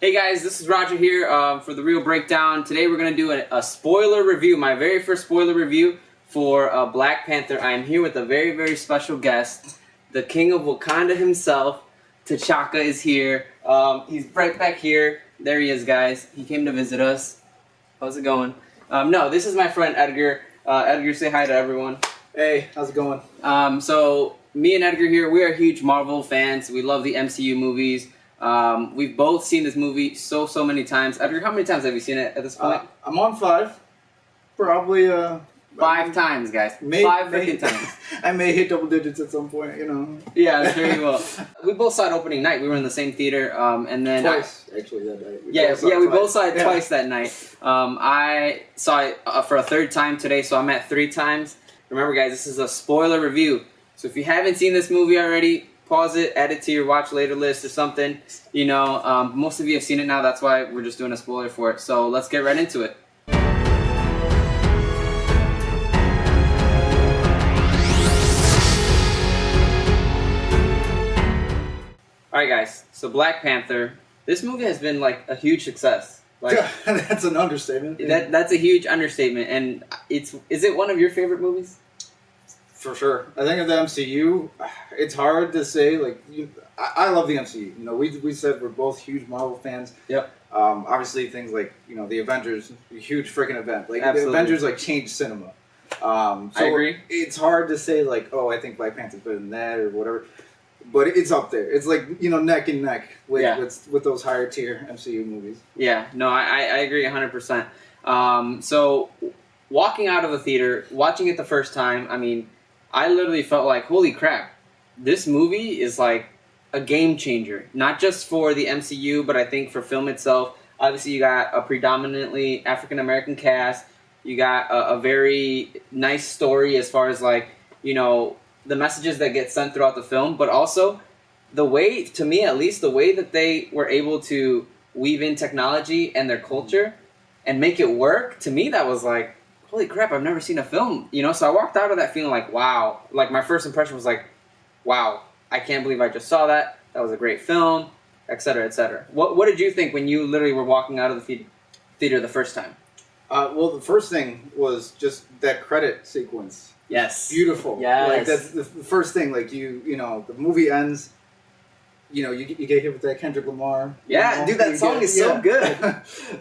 Hey guys, this is Roger here for The Real Breakdown. Today we're going to do a spoiler review, my very first spoiler review for Black Panther. I am here with a very, very special guest. The King of Wakanda himself, T'Chaka, is here. He's right back here. There he is, guys. He came to visit us. How's it going? No, this is my friend Edgar. Edgar, say hi to everyone. Hey, how's it going? So, me and Edgar here, we are huge Marvel fans. We love the MCU movies. We've both seen this movie so many times. Edgar, how many times have you seen it at this point? I'm on 5. Probably, 5 times, guys. 5 freaking times. I may hit double digits at some point, you know. Yeah, I'm sure you will. We both saw it opening night. We were in the same theater, and then... Twice, actually, that night. We both saw it twice that night. I saw it for a 3rd time today, so I'm at 3 times. Remember, guys, this is a spoiler review. So if you haven't seen this movie already, pause it, add it to your watch later list or something. You know, most of you have seen it now. That's why we're just doing a spoiler for it. So let's get right into it. Alright guys, so Black Panther. This movie has been like a huge success. Like, that's an understatement. That's a huge understatement. And is it one of your favorite movies? For sure. I think of the MCU, it's hard to say. Like, I love the MCU. You know, we said we're both huge Marvel fans. Yep. Obviously, things like, you know, the Avengers, a huge freaking event. Like, Absolutely. the Avengers like changed cinema. So I agree. It's hard to say like, oh, I think Black Panther's better than that or whatever. But it's up there. It's like, you know, neck and neck with those higher tier MCU movies. Yeah. No, I agree 100%. So walking out of the theater, watching it the first time, I mean, I literally felt like, holy crap, this movie is like a game changer. Not just for the MCU, but I think for film itself. Obviously, you got a predominantly African-American cast. You got a very nice story as far as like, you know, the messages that get sent throughout the film. But also, the way, to me at least, the way that they were able to weave in technology and their culture and make it work, to me that was like, holy crap, I've never seen a film, you know? So I walked out of that feeling like, wow. Like, my first impression was like, wow, I can't believe I just saw that. That was a great film, etc., etc. What did you think when you literally were walking out of the theater the first time? Well, the first thing was just that credit sequence. Yes. Beautiful. Yes. Like, that's the first thing. Like, you know, the movie ends, you know, you get hit with that Kendrick Lamar. Yeah, you know, dude, that song is so good.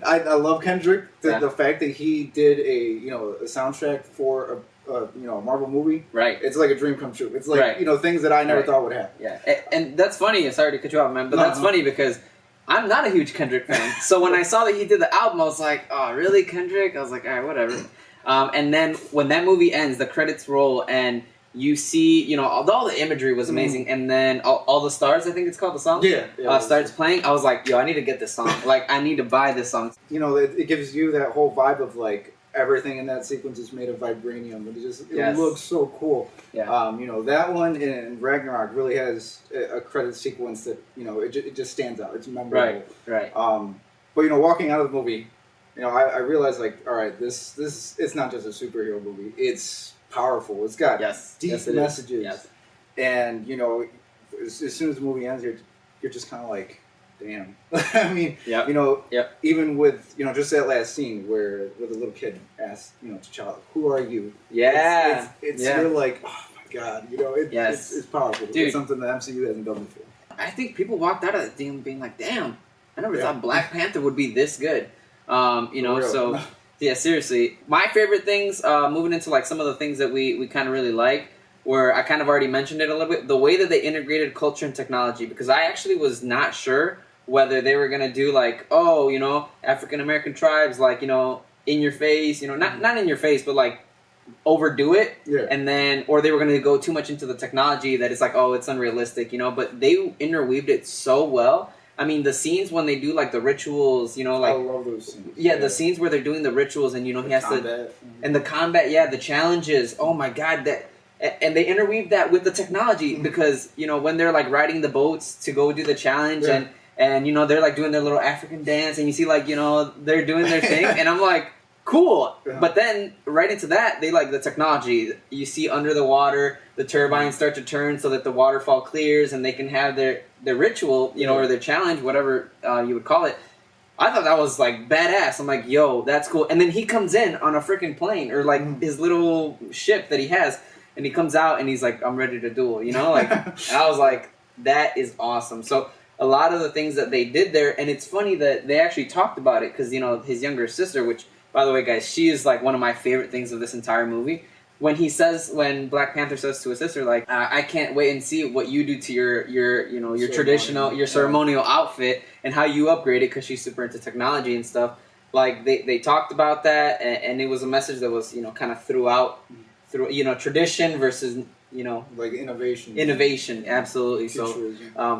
I love Kendrick. The fact that he did a soundtrack for a Marvel movie. Right. It's like a dream come true. It's like, you know, things that I never thought would happen. Yeah. And that's funny. Sorry to cut you off, man, but that's funny because I'm not a huge Kendrick fan. So when I saw that he did the album, I was like, oh, really, Kendrick? I was like, all right, whatever. And then when that movie ends, the credits roll, and you see, you know, all the imagery was amazing, and then all the stars, I think it's called, the song, starts playing. I was like, yo, I need to get this song. Like, I need to buy this song. You know, it gives you that whole vibe of like everything in that sequence is made of vibranium, and it looks so cool. Yeah. You know, that one in Ragnarok really has a credit sequence that, you know, it just stands out. It's memorable. Right. But, you know, walking out of the movie, you know, I realized, like, all right, this it's not just a superhero movie. It's powerful. It's got deep messages. Yes. And, you know, as soon as the movie ends, you're just kind of like, damn. I mean, you know, even with, you know, just that last scene where the little kid asks, you know, T'Challa, who are you? Yeah. You're like, oh my God, you know, it's powerful. Dude. It's something the MCU hasn't done before. I think people walked out of that thing being like, damn, I never thought Black Panther would be this good. You know, so, yeah, seriously. My favorite things, moving into, like, some of the things that we kind of really like, where I kind of already mentioned it a little bit, the way that they integrated culture and technology, because I actually was not sure whether they were going to do, like, oh, you know, African-American tribes, like, you know, in your face, you know, not in your face, but, like, overdo it, and then, or they were going to go too much into the technology that it's like, oh, it's unrealistic, you know, but they interweaved it so well. I mean, the scenes when they do, like, the rituals, you know, like... I love those scenes. Yeah, the scenes where they're doing the rituals and, you know, he has to... And the combat, the challenges. Oh, my God, that... And they interweave that with the technology because, you know, when they're, like, riding the boats to go do the challenge and, you know, they're, like, doing their little African dance and you see, like, you know, they're doing their thing. And I'm like, cool. But then, right into that, they, like, the technology. You see under the water, the turbines start to turn so that the waterfall clears and they can have their ritual, you know, or their challenge, whatever you would call it. I thought that was like badass. I'm like, yo, that's cool. And then he comes in on a freaking plane or like his little ship that he has, and he comes out and he's like, I'm ready to duel. You know, like, and I was like, that is awesome. So a lot of the things that they did there, and it's funny that they actually talked about it because, you know, his younger sister, which, by the way, guys, she is like one of my favorite things of this entire movie. When Black Panther says to his sister, like, I can't wait and see what you do to your traditional, your ceremonial outfit and how you upgrade it, because she's super into technology and stuff. Like, they talked about that, and it was a message that was, you know, kind of through, you know, tradition versus, you know, like innovation. Innovation, absolutely. So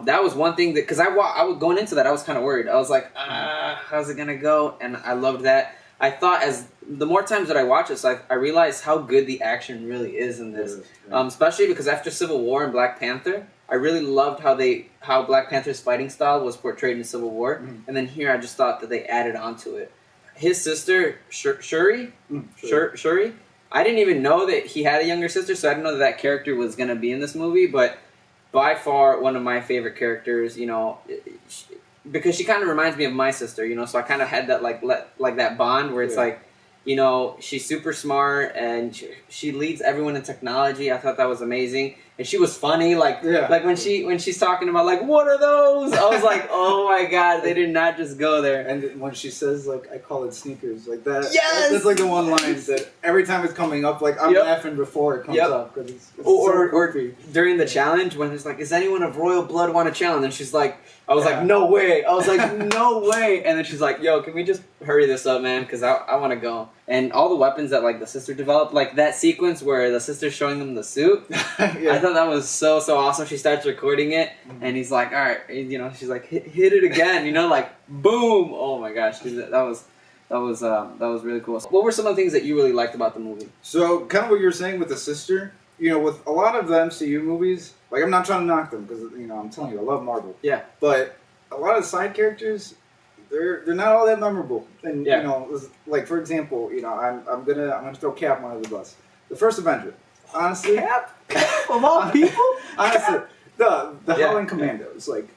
that was one thing that, because I was going into that, I was kind of worried. I was like, how's it gonna go? And I loved that. I thought as the more times that I watch this, I realized how good the action really is in this. Especially because after Civil War and Black Panther, I really loved how Black Panther's fighting style was portrayed in Civil War, and then here I just thought that they added onto it. His sister Shuri, I didn't even know that he had a younger sister, so I didn't know that character was going to be in this movie, but by far one of my favorite characters, you know, because she kind of reminds me of my sister, you know, so I kind of had that, like that bond where it's like, you know, she's super smart and she leads everyone in technology. I thought that was amazing. And she was funny, like when she's talking about, like, what are those? I was like, oh my god, they did not just go there. And when she says, like, I call it sneakers, like that. Yes! That's like the one line that every time it's coming up, like, I'm laughing before it comes up. Cause it's or during the challenge when it's like, is anyone of royal blood want a challenge? And she's like, I was like, no way. I was like, no way. And then she's like, yo, can we just hurry this up, man? Because I want to go. And all the weapons that, like, the sister developed, like that sequence where the sister's showing them the suit, I thought that was so awesome. She starts recording it, and he's like, all right, you know, she's like, hit it again, you know, like, boom. Oh my gosh, dude, that was really cool. What were some of the things that you really liked about the movie? So, kind of what you were saying with the sister, you know, with a lot of the MCU movies, like, I'm not trying to knock them, because, you know, I'm telling you, I love Marvel. Yeah. But a lot of side characters, they're not all that memorable. And, you know, like, for example, you know, I'm gonna throw Cap under the bus. The first Avenger. Honestly. Cap? Of all people? Honestly. The Howling Commandos. Like,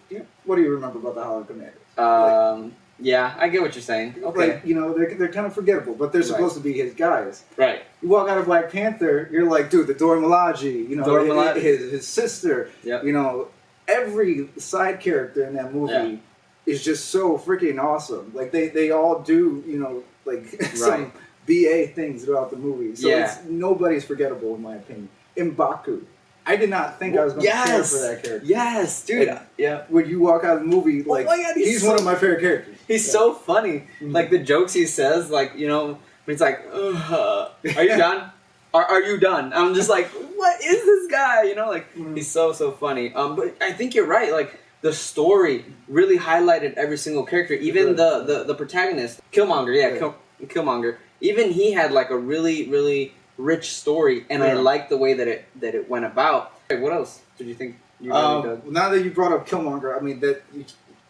what do you remember about the Howling Commandos? Yeah, I get what you're saying. Okay. Like, you know, they're kind of forgettable, but they're supposed to be his guys. Right. You walk out of Black Panther, you're like, dude, the Dora Milaje, you know, his sister, you know, every side character in that movie is just so freaking awesome. Like, they all do, you know, like, some BA things throughout the movie. So nobody's forgettable, in my opinion. M'Baku. I did not think I was going to care for that character. Yes, dude. And, when you walk out of the movie, like, he's one of my favorite characters. He's so funny. Like, the jokes he says, like, you know, when he's like, are you done? Are you done? I'm just like, what is this guy? You know, like, he's so funny. But I think you're right. Like, the story really highlighted every single character. Even the protagonist, Killmonger, Killmonger. Even he had, like, a really, really rich story, and I liked the way that it went about. What else did you think you really did? Now that you brought up Killmonger, I mean,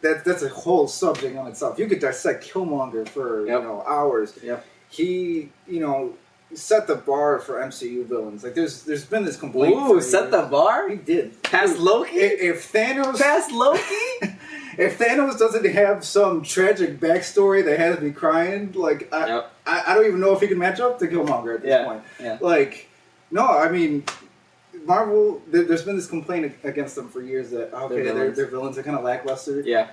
that's a whole subject on itself. You could dissect Killmonger for you know, hours. He, you know, set the bar for MCU villains. Like, there's been this complaint. Ooh, set the bar? He did. Past Loki? If Thanos... Past Loki? If Thanos doesn't have some tragic backstory that has me crying, like, I don't even know if he can match up to Killmonger at this point. Yeah. Like, no, I mean, Marvel, there's been this complaint against them for years that, their villains are kind of lackluster. Yeah.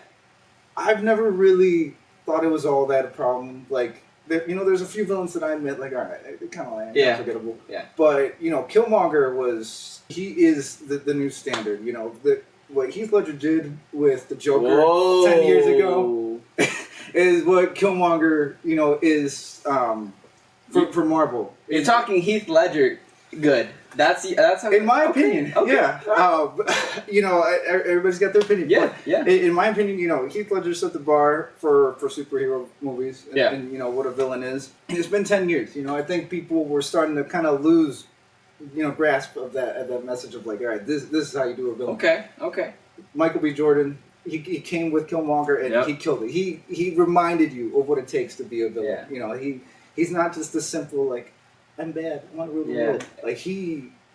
I've never really thought it was all that a problem. Like, you know, there's a few villains that I admit, like, all right, they're kind of like unforgettable. Yeah. But, you know, Killmonger he is the new standard, you know, what Heath Ledger did with the Joker 10 years ago is what Killmonger, you know, is for Marvel. You're talking Heath Ledger good. That's how, in my opinion. Okay. Yeah. You know, everybody's got their opinion. Yeah. In my opinion, you know, Heath Ledger set the bar for superhero movies and you know, what a villain is. It's been 10 years. You know, I think people were starting to kind of lose, you know, grasp of that message of, like, all right, this is how you do a villain. Okay. Michael B. Jordan, he came with Killmonger and he killed it. He reminded you of what it takes to be a villain. Yeah. You know, he's not just a simple, like, I'm bad, I want to rule the world. Like,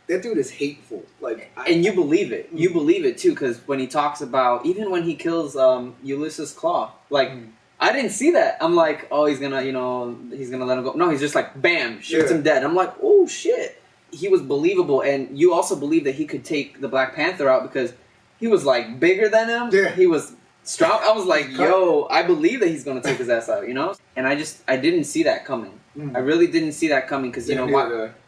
that dude is hateful. Like, and you believe it. You believe it too, because when he talks about, even when he kills Ulysses Claw, like, I didn't see that. I'm like, oh, he's gonna let him go. No, he's just like, bam, shoots him dead. I'm like, oh shit. He was believable, and you also believe that he could take the Black Panther out because he was like bigger than him. Yeah. He was strong. I was like, yo, I believe that he's gonna take his ass out, you know. And I didn't see that coming. I really didn't see that coming because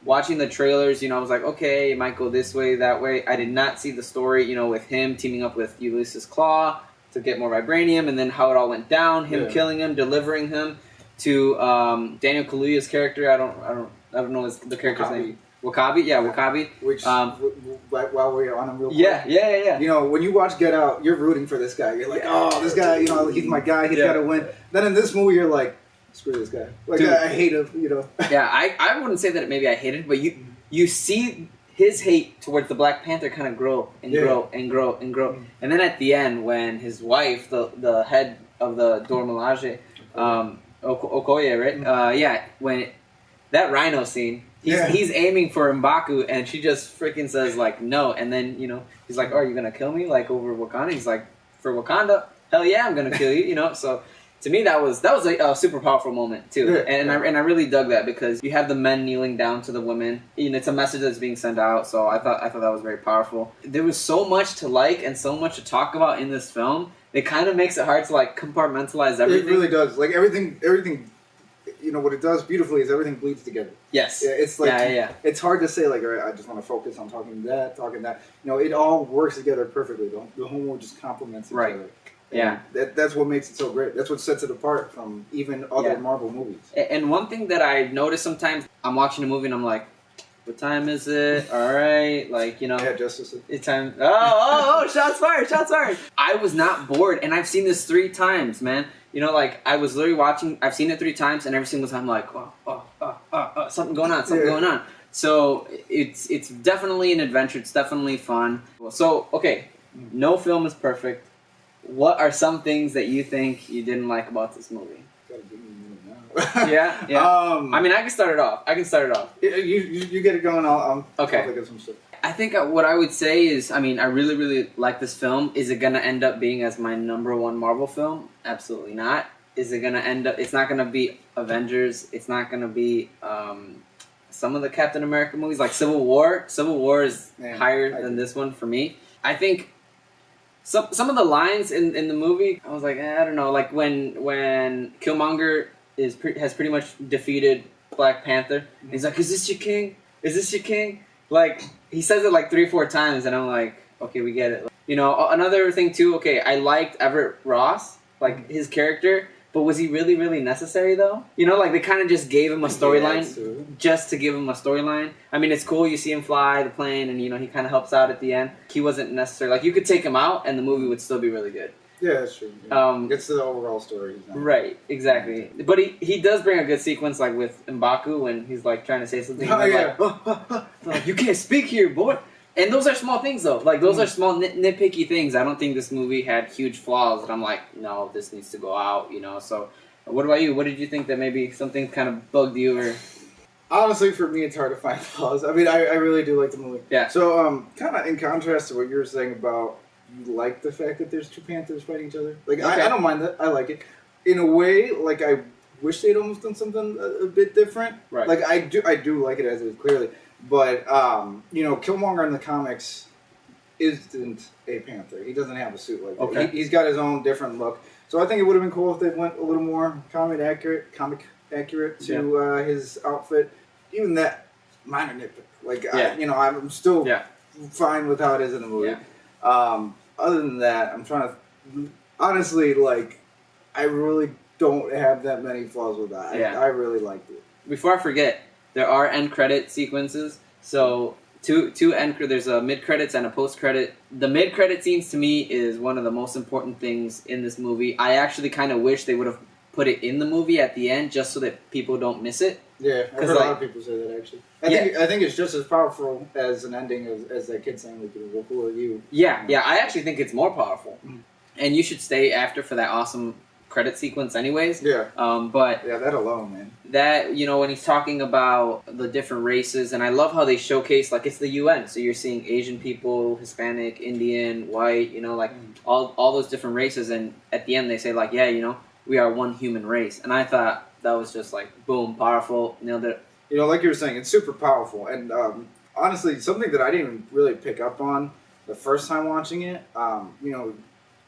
watching the trailers, I was like, okay, it might go this way, that way. I did not see the story, with him teaming up with Ulysses Claw to get more vibranium, and then how it all went down. Him killing him, delivering him to Daniel Kaluuya's character. I don't know the character's name. Wakabi, Wakabi. Which, while we're on him real quick. Yeah. When you watch Get Out, you're rooting for this guy. You're like, oh, this guy, he's my guy. He's got to win. Then in this movie, you're like, screw this guy. Like, dude, I hate him, Yeah, I wouldn't say that maybe I hate it, but you see his hate towards the Black Panther kind of grow and grow and grow and grow. And then at the end, when his wife, the head of the Dora Milaje, Okoye, right? When that rhino scene, he's aiming for M'Baku, and she just freaking says, like, no. And then, he's like, oh, are you going to kill me, like, over Wakanda? He's like, for Wakanda? Hell yeah, I'm going to kill you, So to me, that was a super powerful moment, too. And I really dug that because you have the men kneeling down to the women. It's a message that's being sent out, so I thought that was very powerful. There was so much to like and so much to talk about in this film. It kind of makes it hard to, like, compartmentalize everything. It really does. Like, everything... what it does beautifully is everything bleeds together. Yes. Yeah, it's like it's hard to say like, all right, I just want to focus on talking that. It all works together perfectly. The whole movie just complements each other. Yeah. That's what makes it so great. That's what sets it apart from even other Marvel movies. And one thing that I notice sometimes, I'm watching a movie and I'm like, what time is it? All right, like, Yeah, Justice League. It's time. Oh, shots fired. I was not bored, and I've seen this 3 times, man. Like, I was literally watching, I've seen it 3 times, and every single time I'm like, something going on. So, it's definitely an adventure. It's definitely fun. So, okay, no film is perfect. What are some things that you think you didn't like about this movie? Yeah. I mean, I can start it off. You get it going. I'll think of some stuff. I think what I would say is, I mean, I really, really like this film. Is it going to end up being as my #1 Marvel film? Absolutely not. Is it going to end up... It's not going to be Avengers. It's not going to be some of the Captain America movies, like Civil War. Civil War is higher than this one for me. I think some of the lines in the movie, I was like, I don't know. Like when Killmonger has pretty much defeated Black Panther. And he's like, is this your king? Is this your king? Like, he says it like 3 or 4 times, and I'm like, okay, we get it. Another thing too, okay, I liked Everett Ross, like his character, but was he really, really necessary though? Like they kind of just gave him a storyline just to give him a storyline. I mean, it's cool, you see him fly the plane, and he kind of helps out at the end. He wasn't necessary. Like, you could take him out, and the movie would still be really good. Yeah, that's true. Yeah. It's the overall story. Right, exactly. But he does bring a good sequence, like with M'Baku when he's like trying to say something. Like, you can't speak here, boy. And those are small things, though. Like, those are small nitpicky things. I don't think this movie had huge flaws that I'm like, no, this needs to go out. So what about you? What did you think that maybe something kind of bugged you or? Honestly, for me, it's hard to find flaws. I mean, I really do like the movie. Yeah. So kind of in contrast to what you were saying about. You like the fact that there's 2 Panthers fighting each other? Like, okay. I don't mind that. I like it. In a way, like, I wish they'd almost done something a bit different. Right. Like, I do like it as it is, clearly. But, Killmonger in the comics isn't a Panther. He doesn't have a suit like that. Okay. He's got his own different look. So I think it would have been cool if they went a little more comic accurate to his outfit. Even that minor nitpick. Like, I'm still fine with how it is in the movie. Yeah. Other than that, I'm trying to... Honestly, like, I really don't have that many flaws with that. I really liked it. Before I forget, there are end credit sequences. So, two end... There's a mid-credits and a post-credit. The mid-credit scenes, to me, is one of the most important things in this movie. I actually kind of wish they would have put it in the movie at the end, just so that people don't miss it. Yeah, I've heard a lot of people say that, actually. I think it's just as powerful as an ending as that kid saying, like, well, who are you? Yeah, I actually think it's more powerful. And you should stay after for that awesome credit sequence anyways. Yeah. But... Yeah, that alone, man. That, when he's talking about the different races, and I love how they showcase, like, it's the UN, so you're seeing Asian people, Hispanic, Indian, white, like, all those different races, and at the end they say, like, yeah, we are one human race. And I thought that was just like, boom, powerful, nailed it. You know, like you were saying, it's super powerful. And honestly, something that I didn't even really pick up on the first time watching it, you know,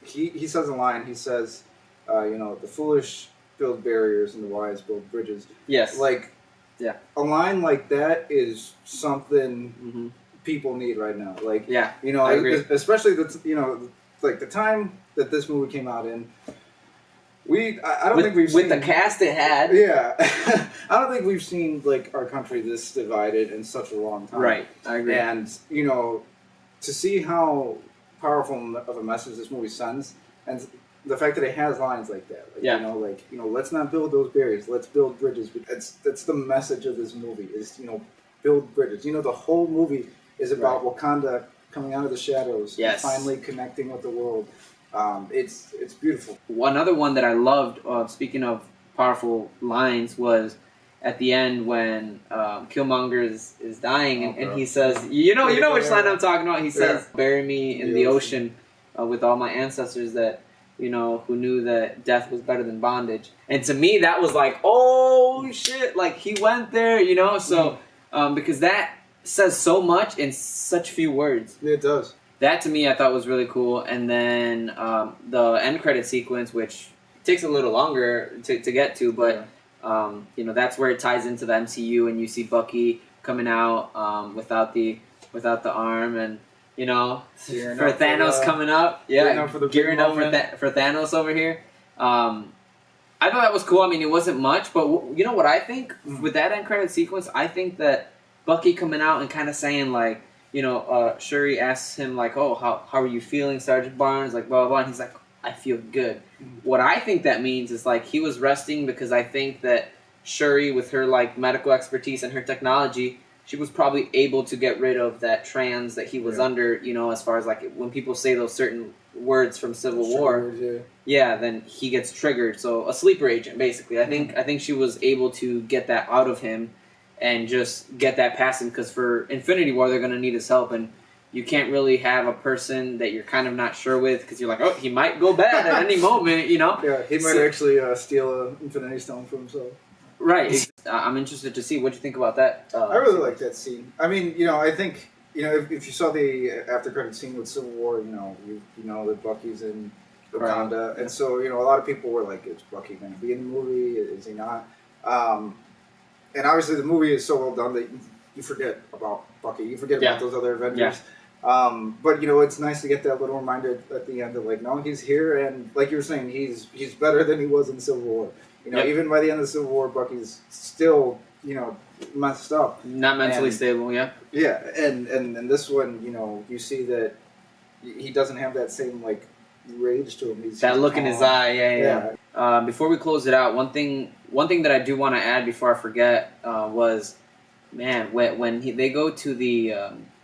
he says a line, he says, you know, the foolish build barriers and the wise build bridges. Yes. Like, yeah, a line like that is something people need right now. Like, yeah, you know, I agree. Especially you know, like the time that this movie came out in. I don't think we've seen... With the cast it had. Yeah. I don't think we've seen, like, our country this divided in such a long time. Right, I agree. And, you know, to see how powerful of a message this movie sends, and the fact that it has lines like that. Like, you know, let's not build those barriers, let's build bridges. That's the message of this movie, is, you know, build bridges. You know, the whole movie is about Wakanda coming out of the shadows and finally connecting with the world. It's beautiful. Another one that I loved, speaking of powerful lines, was at the end when Killmonger is dying and he says, you know which line I'm talking about. He says, "Bury me in the ocean with all my ancestors that, you know, who knew that death was better than bondage." And to me, that was like, oh shit, like he went there, you know. So because that says so much in such few words. Yeah, it does. That to me I thought was really cool. And then the end credit sequence, which takes a little longer to get to, but you know, that's where it ties into the MCU, and you see Bucky coming out without the arm, and you know, for Thanos coming up, gearing up for Thanos over here. I thought that was cool. I mean, it wasn't much, but you know what I think with that end credit sequence, I think that Bucky coming out and kind of saying like, you know, Shuri asks him, like, oh, how are you feeling, Sergeant Barnes? Like, blah, blah, blah. And he's like, I feel good. What I think that means is, like, he was resting because I think that Shuri, with her, like, medical expertise and her technology, she was probably able to get rid of that trance that he was under, you know, as far as, like, when people say those certain words from Civil War, then he gets triggered. So a sleeper agent, basically. I think she was able to get that out of him and just get that past him, because for Infinity War, they're going to need his help, and you can't really have a person that you're kind of not sure with, because you're like, oh, he might go bad at any moment, you know? Yeah, he might actually steal an Infinity Stone for himself. Right. I'm interested to see what you think about that. I really like that scene. I mean, you know, I think, you know, if you saw the after-credit scene with Civil War, you know that Bucky's in Wakanda, and so, you know, a lot of people were like, is Bucky going to be in the movie? Is he not? And obviously the movie is so well done that you forget about Bucky. You forget about those other Avengers. But, you know, it's nice to get that little reminder at the end of, like, no, he's here. And like you were saying, he's better than he was in Civil War. You know, even by the end of Civil War, Bucky's still, you know, messed up. Not mentally stable, Yeah, and this one, you know, you see that he doesn't have that same, like, rage to him. That look in his eye, before we close it out, one thing that I do want to add before I forget was, man, when they go to the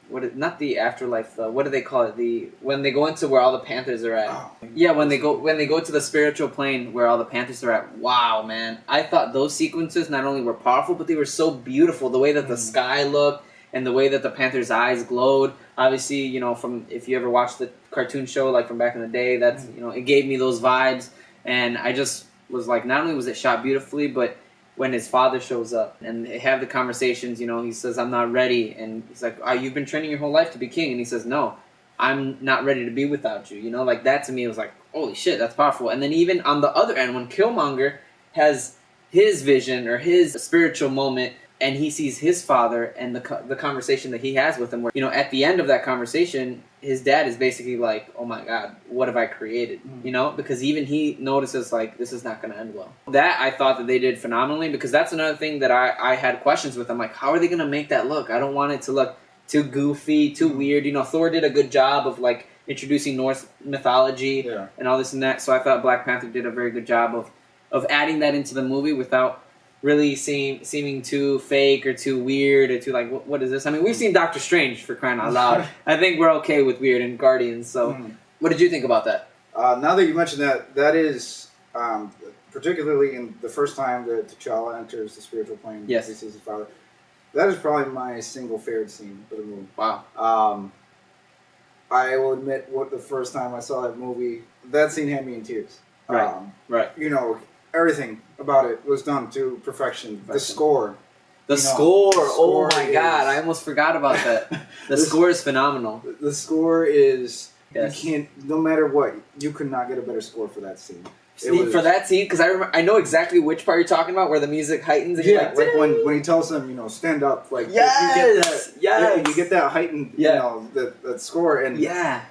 not the afterlife, what do they call it? When they go into where all the Panthers are at. Oh. Yeah, when they go to the spiritual plane where all the Panthers are at. Wow, man! I thought those sequences not only were powerful, but they were so beautiful. The way that the sky looked and the way that the Panthers' eyes glowed. Obviously, you know, from if you ever watched the cartoon show, like from back in the day, that's you know, it gave me those vibes, and I just was like, not only was it shot beautifully, but when his father shows up and they have the conversations, you know, he says, I'm not ready. And he's like, oh, you've been training your whole life to be king. And he says, no, I'm not ready to be without you. You know, like that to me was like, holy shit, that's powerful. And then even on the other end, when Killmonger has his vision or his spiritual moment and he sees his father and the conversation that he has with him, where, you know, at the end of that conversation, his dad is basically like, oh my God, what have I created? You know, because even he notices, like, this is not going to end well. That I thought that they did phenomenally, because that's another thing that I had questions with. I'm like, how are they going to make that look? I don't want it to look too goofy, too weird. You know, Thor did a good job of, like, introducing Norse mythology and all this and that. So I thought Black Panther did a very good job of adding that into the movie without really seeming too fake or too weird or too like, what is this? I mean, we've seen Doctor Strange, for crying out loud. I think we're okay with weird in Guardians. So what did you think about that? Now that you mentioned that is, particularly in the first time that T'Challa enters the spiritual plane, he sees his father, that is probably my single favorite scene of the movie. Wow. I will admit, the first time I saw that movie, that scene had me in tears. Right. Right. You know, everything about it was done to perfection. The score. The score. Oh my God! I almost forgot about that. The score is phenomenal. The score is. Yes. You can't. No matter what, you could not get a better score for that scene. For that scene, because I know exactly which part you're talking about, where the music heightens. And yeah, like when he tells them, you know, stand up. Like yes, you get that heightened, you know, that score, and yeah.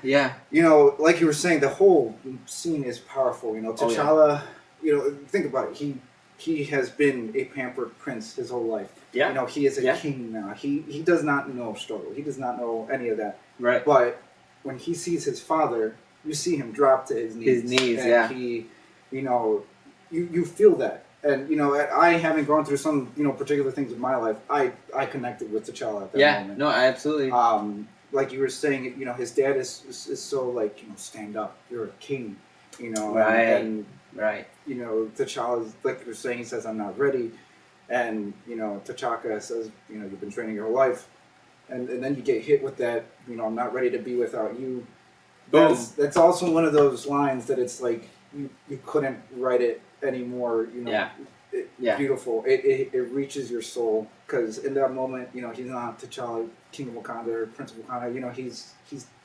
You know, like you were saying, the whole scene is powerful. You know, T'Challa. You know, think about it. He has been a pampered prince his whole life. Yeah. You know, he is a king now. He does not know struggle. He does not know any of that. Right. But when he sees his father, you see him drop to his knees. And he, you know, you feel that. And, you know, I haven't gone through some, you know, particular things in my life. I connected with T'Challa at that moment. No, absolutely. Like you were saying, you know, his dad is so, like, you know, stand up. You're a king, you know. Right. You know, T'Challa's, like you were saying, he says, I'm not ready. And, you know, T'Chaka says, you know, you've been training your whole life. And then you get hit with that, you know, I'm not ready to be without you. That's also one of those lines that it's like, you couldn't write it anymore, you know. Beautiful. It reaches your soul. Because in that moment, you know, he's not T'Challa, King of Wakanda, or Prince of Wakanda. You know, he's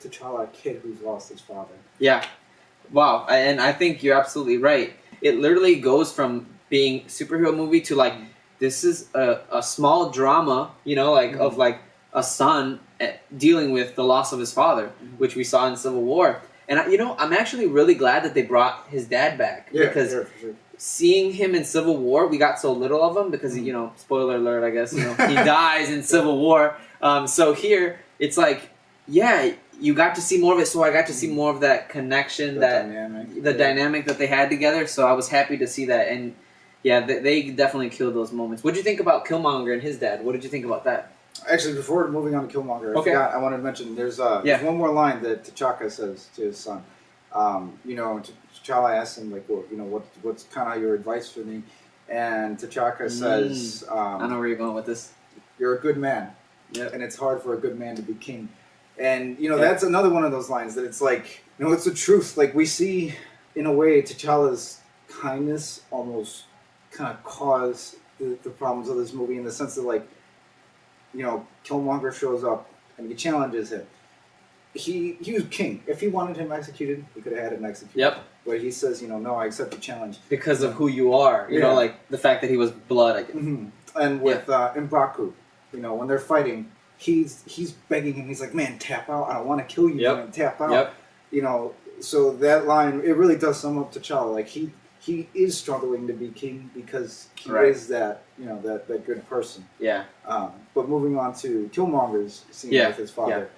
T'Challa, a kid who's lost his father. Yeah. Wow. And I think you're absolutely right. It literally goes from being a superhero movie to, like, this is a small drama, you know, like, of, like, a son dealing with the loss of his father, which we saw in Civil War. And, you know, I'm actually really glad that they brought his dad back. Because for sure. Seeing him in Civil War, we got so little of him because, you know, spoiler alert, I guess, you know, he dies in Civil War. So here, it's like, you got to see more of it, so I got to see more of that connection, the dynamic that they had together, so I was happy to see that. And, they definitely killed those moments. What did you think about Killmonger and his dad? What did you think about that? Actually, before moving on to Killmonger, I wanted to mention there's one more line that T'Chaka says to his son. You know, T'Challa asks him, like, well, you know, what's kind of your advice for me? And T'Chaka says, I know where you're going with this. You're a good man, and it's hard for a good man to be king. And, you know, that's another one of those lines that it's like, you know, it's the truth. Like, we see, in a way, T'Challa's kindness almost kind of caused the problems of this movie in the sense that, like, you know, Killmonger shows up and he challenges him. He was king. If he wanted him executed, he could have had him executed. Yep. But he says, you know, no, I accept the challenge. Because of who you are. You know, like, the fact that he was blood, I guess. Mm-hmm. And with M'Baku, you know, when they're fighting, he's begging him. He's like, man, tap out. I don't want to kill you, man. Tap out. Yep. You know, so that line, it really does sum up T'Challa. Like, he is struggling to be king because he is that, you know, that good person. Yeah. But moving on to Killmonger's scene with his father,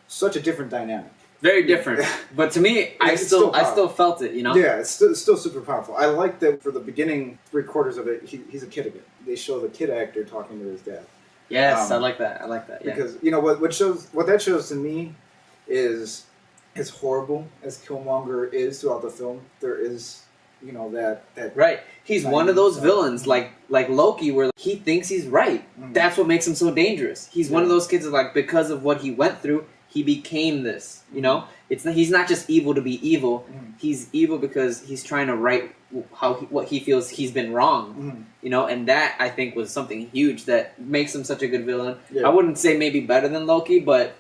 such a different dynamic. Very different. But to me, I still felt it, you know? Yeah, it's still super powerful. I like that for the beginning 3/4 of it, he's a kid again. They show the kid actor talking to his dad. Yes, I like that. Yeah. Because, you know, what that shows to me is, as horrible as Killmonger is throughout the film, there is, you know, that right. He's one of those villains, like Loki, where he thinks he's right. Mm-hmm. That's what makes him so dangerous. He's one of those kids that, like, because of what he went through, he became this. You know, he's not just evil to be evil. Mm-hmm. He's evil because he's trying to right what he feels he's been wrong. Mm-hmm. You know, and that, I think, was something huge that makes him such a good villain. Yeah. I wouldn't say maybe better than Loki, but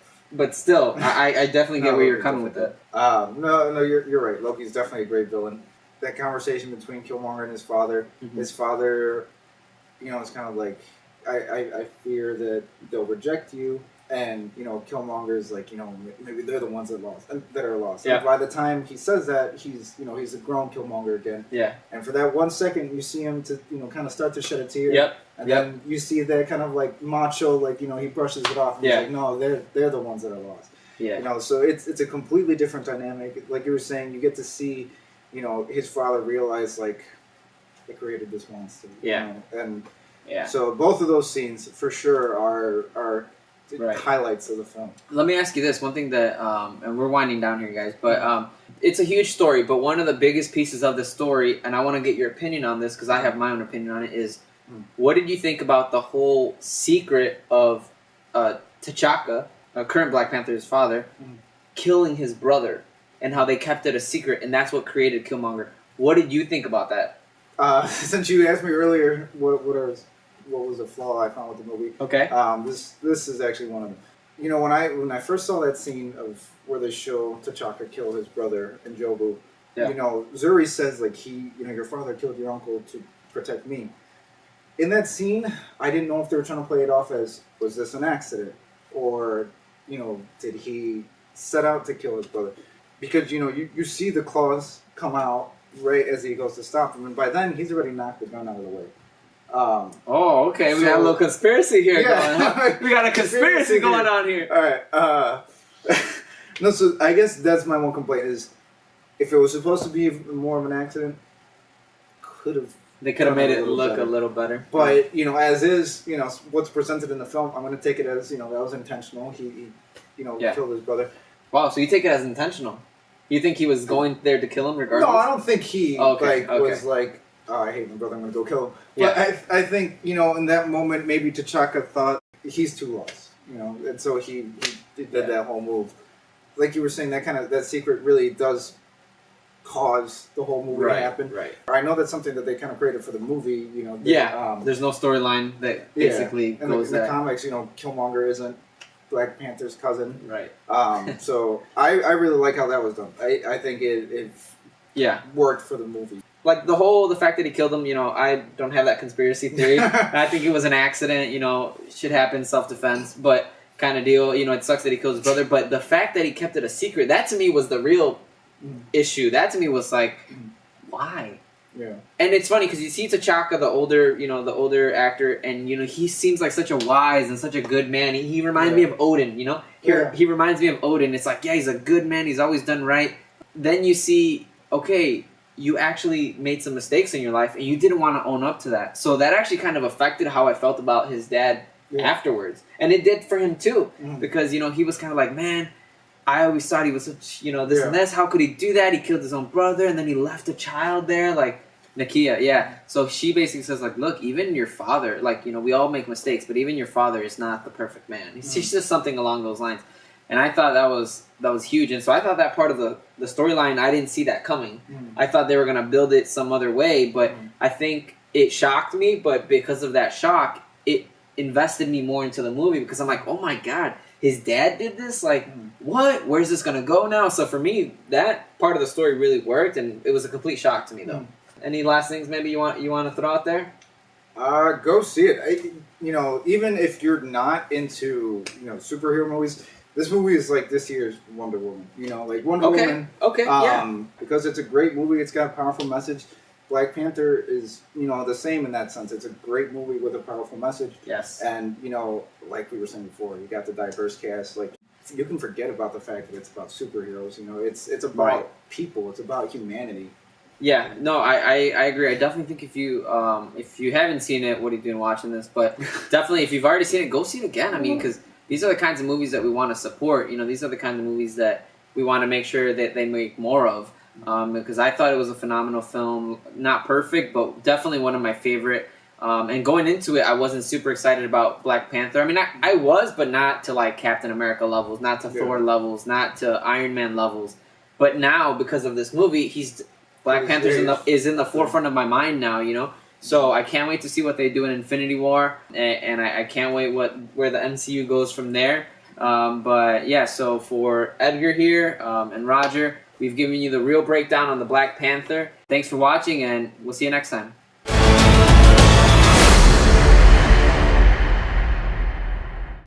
still, I definitely get where you're coming with that. No, you're right. Loki's definitely a great villain. That conversation between Killmonger and his father, his father, you know, it's kind of like, I fear that they'll reject you, and, you know, Killmonger's like, you know, maybe they're the ones that are lost. Yeah. And by the time he says that, he's a grown Killmonger again. Yeah. And for that 1 second, you see him to, you know, kind of start to shed a tear. Yep. And then you see that kind of like macho, like, you know, he brushes it off. And he's like, no, they're the ones that are lost. Yeah. You know, so it's a completely different dynamic. Like you were saying, you get to see, you know, his father realize, like, they created this monster. Yeah. You know? And so both of those scenes for sure are highlights of the film. Let me ask you this one thing that, and we're winding down here, guys, but it's a huge story. But one of the biggest pieces of the story, and I want to get your opinion on this because I have my own opinion on it, is what did you think about the whole secret of T'Chaka, current Black Panther's father, killing his brother? And how they kept it a secret, and that's what created Killmonger. What did you think about that? Since you asked me earlier, what was a flaw I found with the movie? Okay. This is actually one of them. You know, when I first saw that scene of where they show T'Chaka kill his brother in Jobu, you know, Zuri says like your father killed your uncle to protect me. In that scene, I didn't know if they were trying to play it off as, was this an accident, or did he set out to kill his brother? Because you see the claws come out right as he goes to stop him, and by then he's already knocked the gun out of the way. Okay. We got a little conspiracy here going on. We got a conspiracy going on here. All right. No, so I guess that's my one complaint is if it was supposed to be more of an accident, they could have made it look a little better. But as is, what's presented in the film, I'm going to take it as that was intentional. He killed his brother. Wow, so you take it as intentional? You think he was going there to kill him regardless? No, I don't think he was like, oh, I hate my brother, I'm going to go kill him. But I think, in that moment, maybe T'Chaka thought he's too lost, and so he did that whole move. Like you were saying, that secret really does cause the whole movie to happen. Right. I know that's something that they kind of created for the movie, there's no storyline that basically goes in the comics, Killmonger isn't Black Panther's cousin. Right. So I really like how that was done. I think it worked for the movie. Like the fact that he killed him, I don't have that conspiracy theory. I think it was an accident, should happen, self-defense, but kind of deal. It sucks that he killed his brother, but the fact that he kept it a secret, that to me was the real issue. That to me was like, why? Yeah. And it's funny because you see T'Chaka, the older actor, and he seems like such a wise and such a good man. He reminds me of Odin. He reminds me of Odin. It's like, he's a good man. He's always done right. Then you see, okay, you actually made some mistakes in your life, and you didn't want to own up to that. So that actually kind of affected how I felt about his dad afterwards, and it did for him too, because he was kind of like, man, I always thought he was such, this and this. How could he do that? He killed his own brother, and then he left a child there, like Nakia. So she basically says, like, look, even your father, like, we all make mistakes, but even your father is not the perfect man. She says something along those lines, and I thought that was huge. And so I thought that part of the storyline, I didn't see that coming. I thought they were gonna build it some other way, but I think it shocked me. But because of that shock, it invested me more into the movie because I'm like, oh my god, his dad did this? Like, what? Where's this gonna go now? So for me, that part of the story really worked, and it was a complete shock to me, though. Any last things maybe you want to throw out there? Go see it. Even if you're not into superhero movies, this movie is like this year's Wonder Woman. Like Wonder Woman. Okay. Because it's a great movie. It's got a powerful message. Black Panther is, the same in that sense. It's a great movie with a powerful message. Yes. And, like we were saying before, you got the diverse cast. Like, you can forget about the fact that it's about superheroes. It's about people. It's about humanity. Yeah. No, I agree. I definitely think if you haven't seen it, what are you doing watching this? But definitely, if you've already seen it, go see it again. I mean, because these are the kinds of movies that we want to support. These are the kinds of movies that we want to make sure that they make more of. Because I thought it was a phenomenal film. Not perfect, but definitely one of my favorite. And going into it, I wasn't super excited about Black Panther. I mean, I was, but not to like Captain America levels, not to Thor levels, not to Iron Man levels. But now, because of this movie, Black Panther is in the forefront of my mind now. So I can't wait to see what they do in Infinity War, and I can't wait where the MCU goes from there. But yeah, so for Edgar here and Roger, we've given you the real breakdown on the Black Panther. Thanks for watching, and we'll see you next time.